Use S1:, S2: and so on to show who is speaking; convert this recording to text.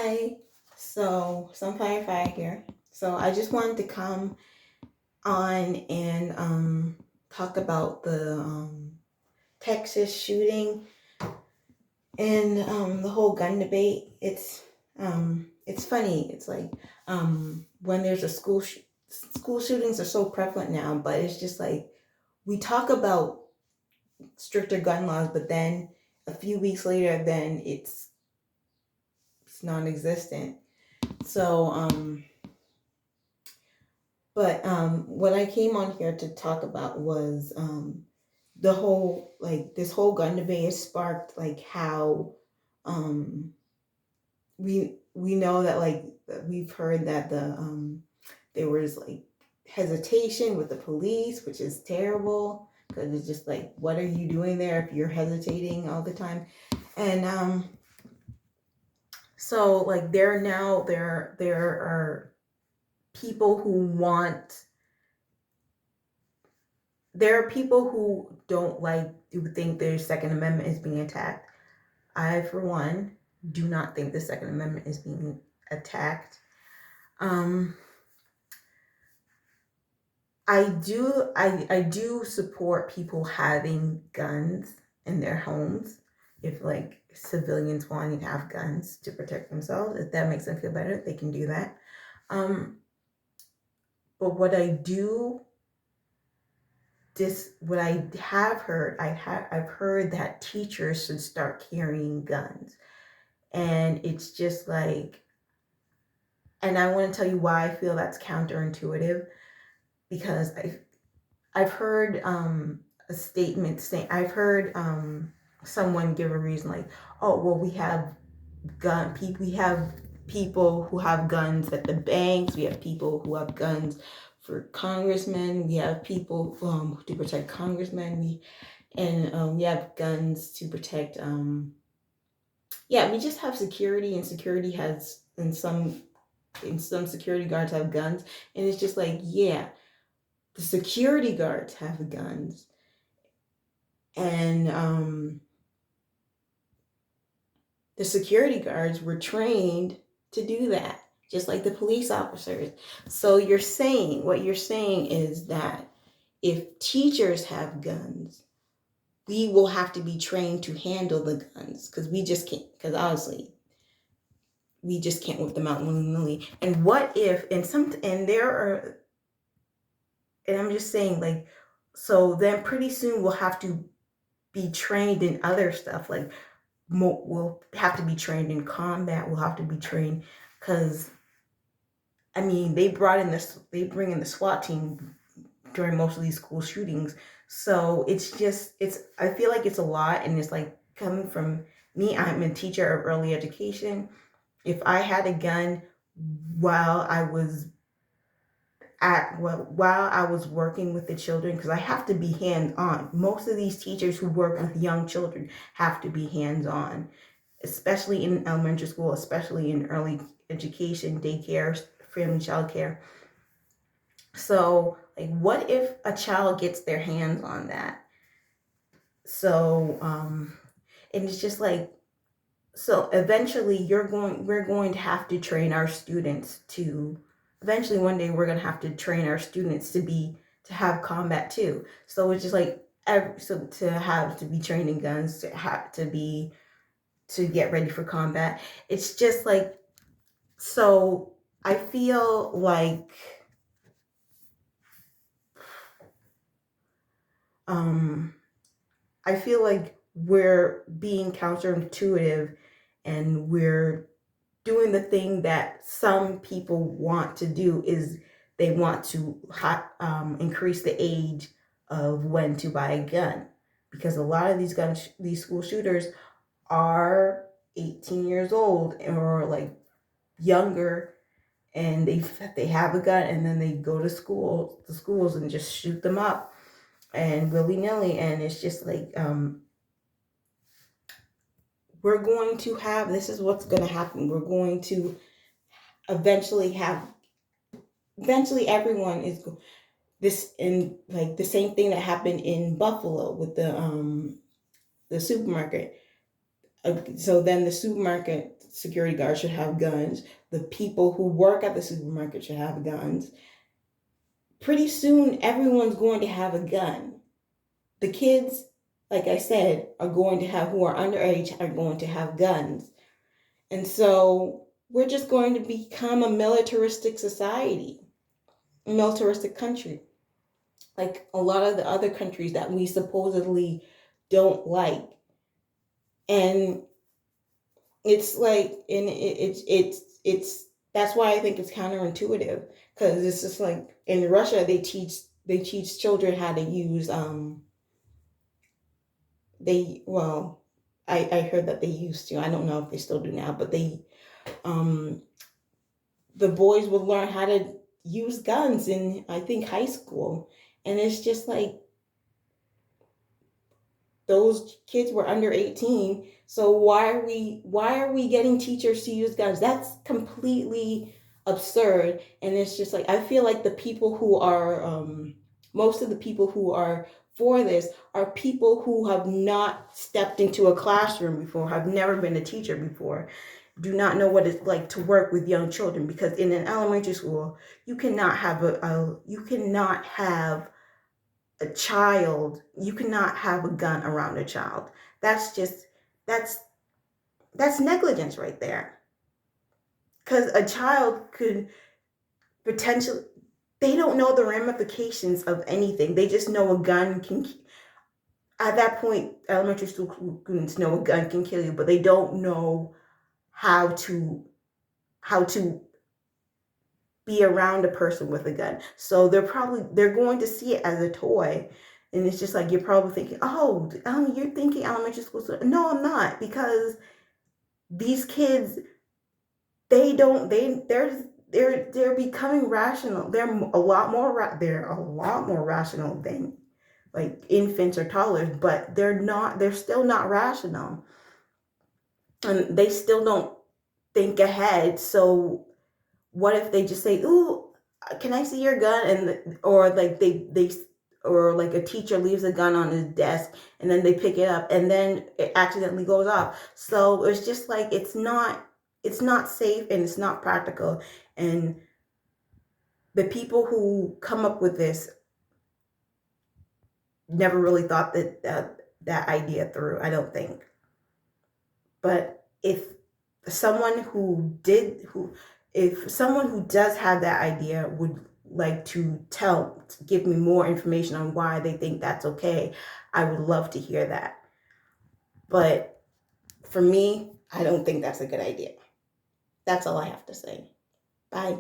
S1: Hi. So, Sunfire Fire here. So, I just wanted to come on and talk about the Texas shooting and the whole gun debate. It's funny. It's like when there's a school shootings are so prevalent now, but it's just like we talk about stricter gun laws, but then a few weeks later, then it's non-existent. So But what I came on here to talk about was the whole this whole gun debate has sparked how um, we know that we've heard that there was hesitation with the police, which is terrible because it's just like, what are you doing there if you're hesitating all the time? And so there are people who want there are people who don't who think their Second Amendment is being attacked. I, for one, do not think the Second Amendment is being attacked. I do support people having guns in their homes if civilians wanting to have guns to protect themselves. If that makes them feel better, they can do that. But what I have heard, I've heard that teachers should start carrying guns. And it's just and I want to tell you why I feel that's counterintuitive, because I've heard a statement saying, I've heard someone give a reason oh, well, we have people who have guns at the banks, we have people who have guns for congressmen, we have people to protect congressmen, we have guns to protect we just have security, and security has some security guards have guns, and it's just the security guards have guns, and the security guards were trained to do that, just like the police officers. So what you're saying is that if teachers have guns, we will have to be trained to handle the guns, because we just can't, because obviously we just can't whip them out willy-nilly. And what if, and I'm just saying, so then pretty soon we'll have to be trained in other stuff, we'll have to be trained in combat, we'll have to be trained, because they bring in the SWAT team during most of these school shootings. So I feel like it's a lot, and it's coming from me. I'm a teacher of early education. If I had a gun while I was working with the children, because I have to be hands-on. Most of these teachers who work with young children have to be hands-on, especially in elementary school, especially in early education, daycare, family child care. So, what if a child gets their hands on that? So, and it's just so eventually we're going to have to train our students to, eventually one day we're going to have to train our students to have combat too. So it's just to be trained in guns, to get ready for combat. It's just so I feel we're being counterintuitive, and we're doing the thing that some people want to do, is they want to increase the age of when to buy a gun, because a lot of these school shooters are 18 years old or younger, and they have a gun, and then they go to schools and just shoot them up and willy-nilly. And it's just we're going to have, this is what's going to happen. We're going to eventually everyone is this, in the same thing that happened in Buffalo with the supermarket. So then the supermarket security guards should have guns. The people who work at the supermarket should have guns. Pretty soon, everyone's going to have a gun. The kids, like I said, are going to have, who are underage, are going to have guns. And so we're just going to become a militaristic society, a militaristic country, like a lot of the other countries that we supposedly don't like. And it's like, and it's that's why I think it's counterintuitive, because it's just like in Russia they teach children how to use they well I heard that they used to, I don't know if they still do now, but they the boys would learn how to use guns in, I think, high school. And it's just like those kids were under 18, so why are we getting teachers to use guns? That's completely absurd. And it's just like, I feel like the people who are most of the people who are for this are people who have not stepped into a classroom before, have never been a teacher before, do not know what it's like to work with young children. Because in an elementary school, you cannot have a child, you cannot have a gun around a child. That's just, that's negligence right there. Because a child could potentially, they don't know the ramifications of anything. They just know a gun can, at that point, elementary school students know a gun can kill you, but they don't know how to be around a person with a gun. So they're going to see it as a toy. And it's just like, you're probably thinking, oh, you're thinking elementary school. No, I'm not, because these kids, they're becoming rational. They're a lot more rational than like infants or toddlers, but they're still not rational. And they still don't think ahead. So what if they just say, "Ooh, can I see your gun?" And or like they or like a teacher leaves a gun on his desk and then they pick it up and then it accidentally goes off. So it's just like, it's not safe and it's not practical. And the people who come up with this never really thought that idea through, I don't think. But if someone who does have that idea would like to give me more information on why they think that's okay, I would love to hear that. But for me, I don't think that's a good idea. That's all I have to say. Bye.